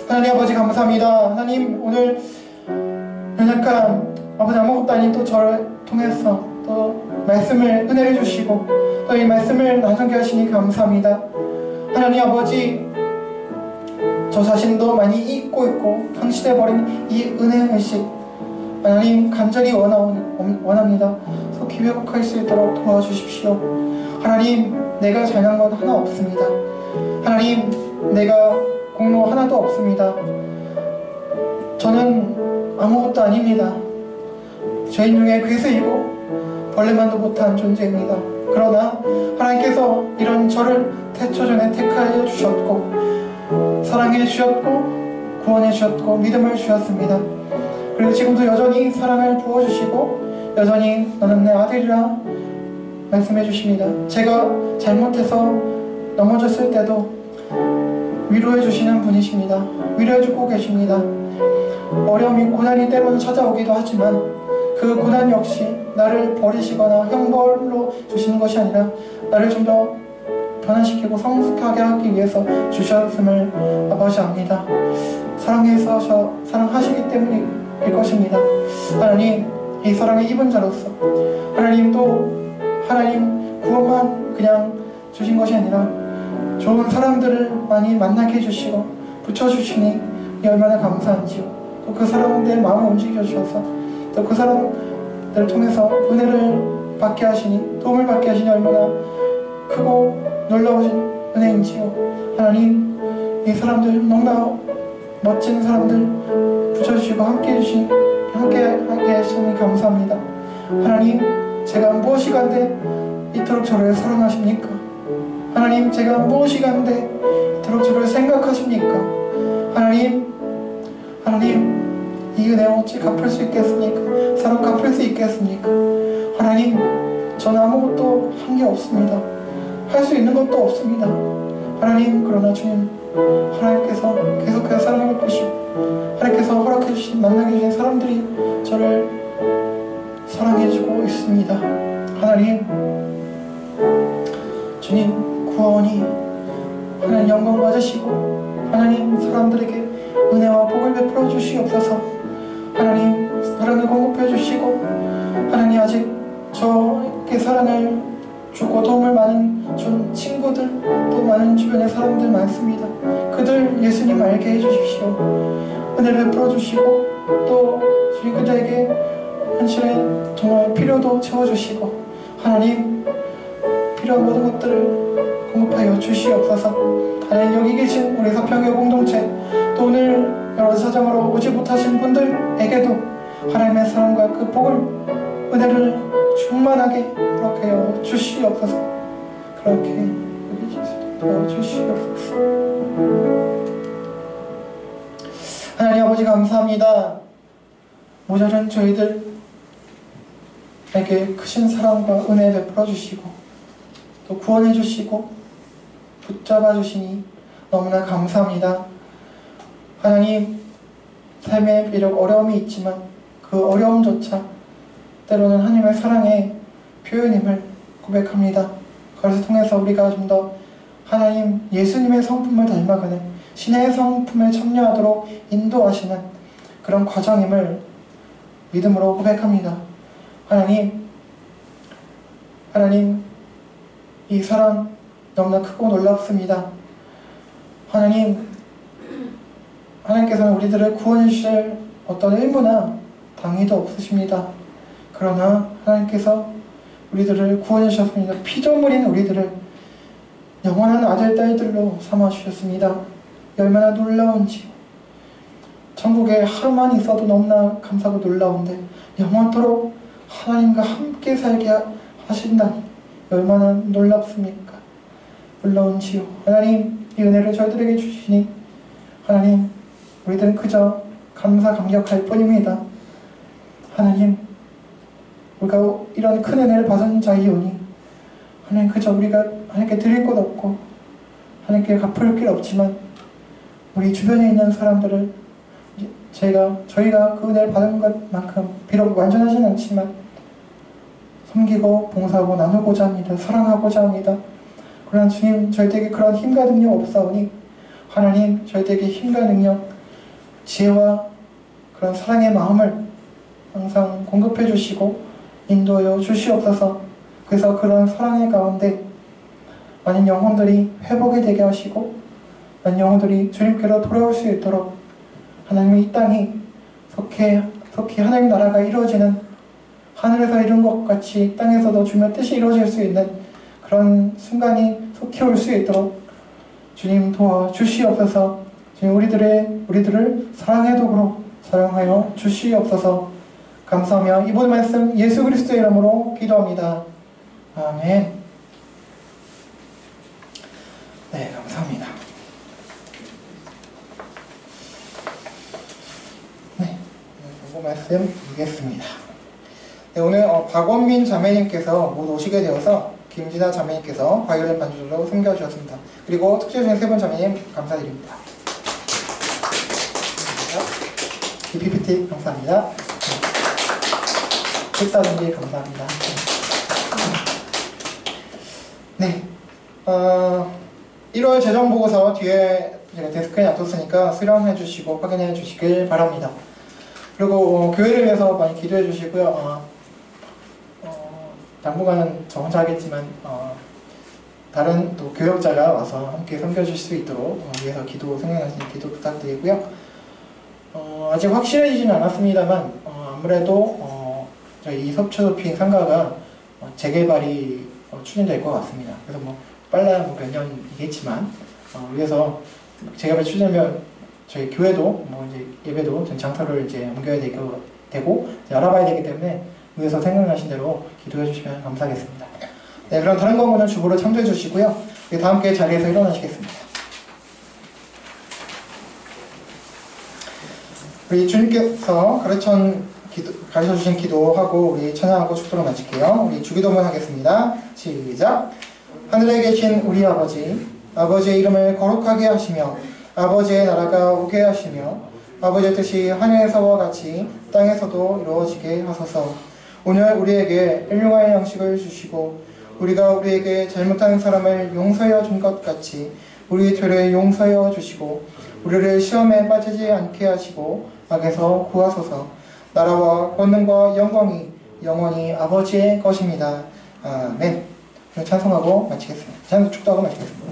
하나님 아버지 감사합니다. 하나님, 오늘 연약한 아버지 아무것도 아닌 또 저를 통해서 또 말씀을 은혜를 주시고 또 이 말씀을 나누게 하시니 감사합니다. 하나님 아버지, 저 자신도 많이 잊고 있고 상실해버린 이 은혜의식 하나님 간절히 원합니다. 속히 회복할 수 있도록 도와주십시오. 하나님, 내가 잘난 건 하나 없습니다. 하나님, 내가 공로 하나도 없습니다. 저는 아무것도 아닙니다. 죄인 중에 괴수이고 벌레만도 못한 존재입니다. 그러나 하나님께서 이런 저를 태초전에 택하여 주셨고 사랑해 주셨고 구원해 주셨고 믿음을 주셨습니다. 그리고 지금도 여전히 사랑을 부어주시고 여전히 너는 내 아들이라 말씀해 주십니다. 제가 잘못해서 넘어졌을 때도 위로해 주시는 분이십니다. 위로해 주고 계십니다. 어려움이 고난이 때로는 찾아오기도 하지만 그 고난 역시 나를 버리시거나 형벌로 주시는 것이 아니라 나를 좀 더 변화시키고 성숙하게 하기 위해서 주셨음을 아버지 압니다. 사랑하시기 때문일 것입니다. 하나님, 이 사랑의 입은 자로서 하나님 구원만 그냥 주신 것이 아니라 좋은 사람들을 많이 만나게 해주시고 붙여주시니 얼마나 감사한지요. 또 그 사람들의 마음을 움직여 주셔서 또 그 사람들을 통해서 은혜를 받게 하시니 도움을 받게 하시니 얼마나 크고 놀라우신 은혜인지요. 하나님, 이 사람들 너무나 멋진 사람들 붙여주시고 함께하게 하시니 감사합니다. 하나님, 제가 무엇이 간데 이토록 저를 사랑하십니까? 하나님, 제가 무엇이 간데 이토록 저를 생각하십니까? 하나님, 이 은혜 어찌 갚을 수 있겠습니까? 사랑 갚을 수 있겠습니까? 하나님, 저는 아무것도 한 게 없습니다. 할 수 있는 것도 없습니다. 하나님, 그러나 주님, 하나님께서 계속해서 사랑해 주시고 하나님께서 허락해 주신 만나게 주신 사람들이 저를 사랑해 주고 있습니다. 하나님, 주님 구원이 하나님 영광 받으시고 하나님 사람들에게 은혜와 복을 베풀어 주시옵소서. 하나님, 사랑을 공급해 주시고 하나님, 아직 저에게 사랑을 주고 도움을 많은 준 친구들, 또 많은 주변의 사람들 많습니다. 그들 예수님 알게 해주십시오. 은혜를 베풀어 주시고 또 주님 그들에게 현실의 정말 필요도 채워주시고 하나님, 필요한 모든 것들을 공급하여 주시옵소서. 하나님, 여기 계신 우리 서평교 공동체 또 오늘 여러 사정으로 오지 못하신 분들에게도 하나님의 사랑과 그 복을, 은혜를 충만하게 허락하여 주시옵소서. 그렇게 여기 계시도록 도와주시옵소서. 하나님 아버지, 감사합니다. 모자란 저희들에게 크신 사랑과 은혜 베풀어 주시고 또 구원해 주시고 붙잡아 주시니 너무나 감사합니다. 하나님, 삶에 비록 어려움이 있지만 그 어려움조차 때로는 하나님의 사랑의 표현임을 고백합니다. 그것을 통해서 우리가 좀 더 하나님 예수님의 성품을 닮아가는 신의 성품에 참여하도록 인도하시는 그런 과정임을 믿음으로 고백합니다. 하나님, 이 사랑 너무나 크고 놀랍습니다. 하나님께서는 우리들을 구원해 주실 어떤 의무나 당위도 없으십니다. 그러나 하나님께서 우리들을 구원해 주셨습니다. 피조물인 우리들을 영원한 아들, 딸들로 삼아주셨습니다. 얼마나 놀라운지. 천국에 하루만 있어도 너무나 감사하고 놀라운데 영원토록 하나님과 함께 살게 하신다니 얼마나 놀랍습니까? 놀라운지요. 하나님, 이 은혜를 저희들에게 주시니 하나님, 우리들은 그저 감사 감격할 뿐입니다. 하나님, 우리가 이런 큰 은혜를 받은 자이오니 하나님, 그저 우리가 하나님께 드릴 것 없고 하나님께 갚을 길 없지만 우리 주변에 있는 사람들을 저희가 그 은혜를 받은 것만큼 비록 완전하진 않지만 섬기고 봉사하고 나누고자 합니다. 사랑하고자 합니다. 그러나 주님, 저희에게 그런 힘과 능력 없사오니 하나님, 저희에게 힘과 능력, 지혜와 그런 사랑의 마음을 항상 공급해 주시고 인도하여 주시옵소서. 그래서 그런 사랑의 가운데 많은 영혼들이 회복이 되게 하시고 많은 영혼들이 주님께로 돌아올 수 있도록 하나님의 이 땅이 속히 하나님 나라가 이루어지는 하늘에서 이룬 것 같이 땅에서도 주님의 뜻이 이루어질 수 있는 그런 순간이 속히 올 수 있도록 주님 도와주시옵소서. 주님 우리들을 사랑하도록 사랑하여 주시옵소서. 감사하며 이 모든 말씀 예수 그리스도의 이름으로 기도합니다. 아멘. 네, 감사합니다. 네, 이거 말씀 드리겠습니다. 네, 오늘 박원민 자매님께서 못 오시게 되어서 김진아 자매님께서 바이올린 반주로 섬겨주셨습니다. 그리고 특별 중에 세 분 자매님 감사드립니다. PPT 감사합니다. 식사 준비 감사합니다. 네, 1월 재정보고서 뒤에 제가 데스크에 놔뒀으니까 수령해 주시고 확인해 주시길 바랍니다. 그리고 교회를 위해서 많이 기도해 주시고요. 당분간은 저 혼자 하겠지만 다른 또 교역자가 와서 함께 섬겨주실 수 있도록 위해서 생각하시는 기도 부탁드리고요. 아직 확실해지지는 않았습니다만 아무래도 저희 이 서초도핑 상가가 재개발이 추진될 것 같습니다. 그래서 빨라야 몇 년이겠지만 위해서 재개발 추진되면 저희 교회도 이제 예배도 장소를 이제 옮겨야 되고 이제 알아봐야 되기 때문에 위해서 생각나신 대로 기도해 주시면 감사하겠습니다. 네, 그럼 다른 건물은 주보로 참조해 주시고요. 다 함께 자리에서 일어나시겠습니다. 우리 주님께서 가르쳐 주신 기도하고 우리 찬양하고 축도로 마칠게요. 우리 주기도문 하겠습니다. 시작. 하늘에 계신 우리 아버지, 아버지의 이름을 거룩하게 하시며 아버지의 나라가 오게 하시며 아버지의 뜻이 하늘에서와 같이 땅에서도 이루어지게 하소서. 오늘 우리에게 일용할 양식을 주시고 우리가 우리에게 잘못한 사람을 용서하여 준 것 같이 우리 죄를 용서하여 주시고 우리를 시험에 빠지지 않게 하시고 악에서 구하소서. 나라와 권능과 영광이 영원히 아버지의 것입니다. 아멘. 찬송하고 마치겠습니다. 찬송 축도하고 마치겠습니다.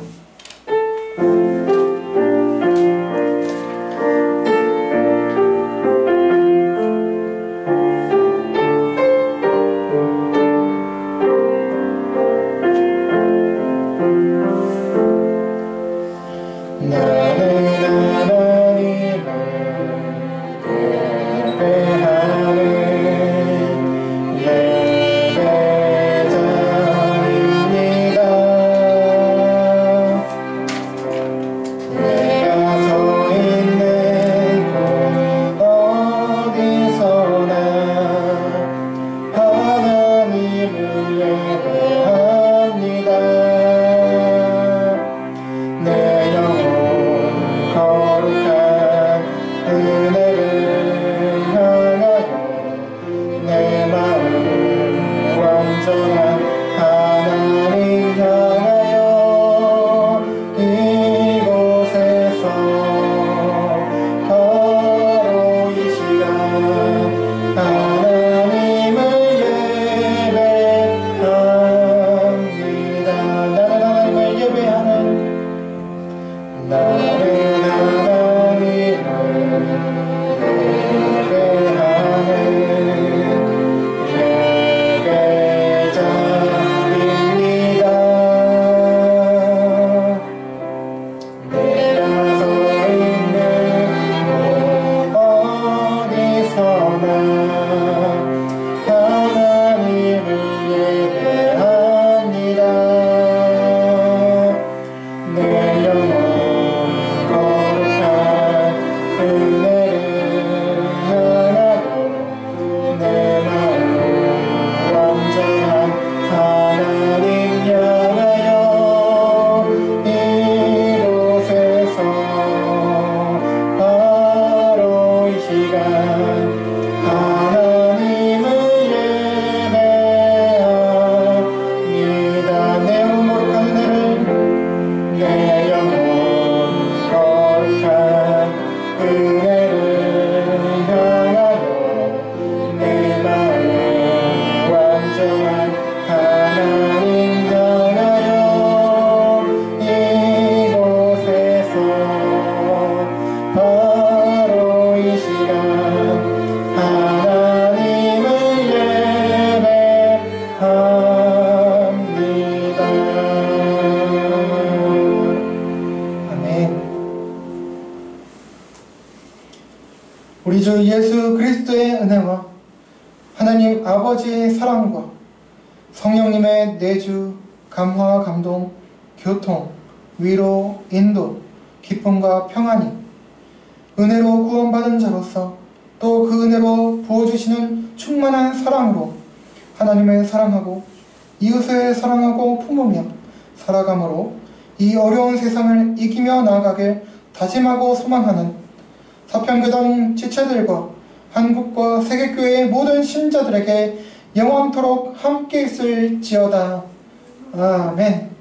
우리 주 예수 그리스도의 은혜와 하나님 아버지의 사랑과 성령님의 내주, 감화, 감동, 교통, 위로, 인도, 기쁨과 평안이 은혜로 구원받은 자로서 또 그 은혜로 부어주시는 충만한 사랑으로 하나님을 사랑하고 이웃을 사랑하고 품으며 살아감으로 이 어려운 세상을 이기며 나아가길 다짐하고 소망하는 서편교당 지체들과 한국과 세계교회의 모든 신자들에게 영원토록 함께 있을지어다. 아멘.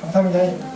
감사합니다.